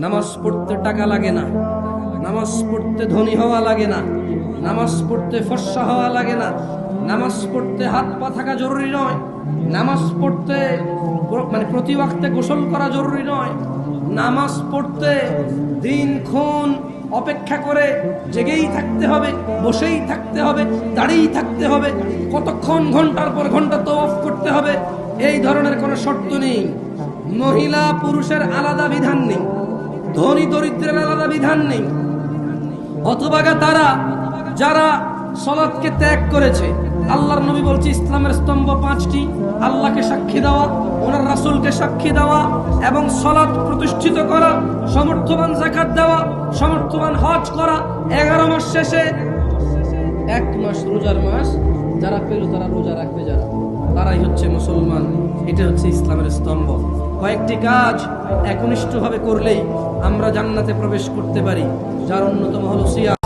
নামাজ পড়তে টাকা লাগে না, নামাজ পড়তে ধনী হওয়া লাগে না, নামাজ পড়তে ফর্সা হওয়া লাগে না, নামাজ পড়তে হাত পা থাকা জরুরি নয়, নামাজ পড়তে প্রতি ওয়াক্তে গোসল করা জরুরি নয়, নামাজ পড়তে দিনক্ষণ অপেক্ষা করে জেগেই থাকতে হবে, বসেই থাকতে হবে, দাঁড়িয়েই থাকতে হবে, কতক্ষণ ঘন্টার পর ঘন্টা তওয়াফ করতে হবে, এই ধরনের কোনো শর্ত নেই। মহিলা পুরুষের আলাদা বিধান নেই, ধনী দরিদ্রের আলাদা বিধান নেই। অথবা তারা যারা সালাতকে ত্যাগ করেছে, আল্লাহর নবী বলছে ইসলামের স্তম্ভ পাঁচটি: আল্লাহকে সাক্ষী দেওয়া, ওনার রাসূলকে সাক্ষী দেওয়া এবং সালাত প্রতিষ্ঠিত করা, সমর্থবান যাকাত দেওয়া, সমর্থবান হজ করা। 11 মাস শেষে 1 মাস রোজার মাস যারা পেল তারা রোজা রাখবে, যারা তারাই হচ্ছে মুসলমান। এটা হচ্ছে ইসলামের স্তম্ভ। কয়েকটি কাজ একনিষ্ঠভাবে করলেই আমরা জান্নাতে প্রবেশ করতে পারি, যার অন্যতম হলো সিয়াম।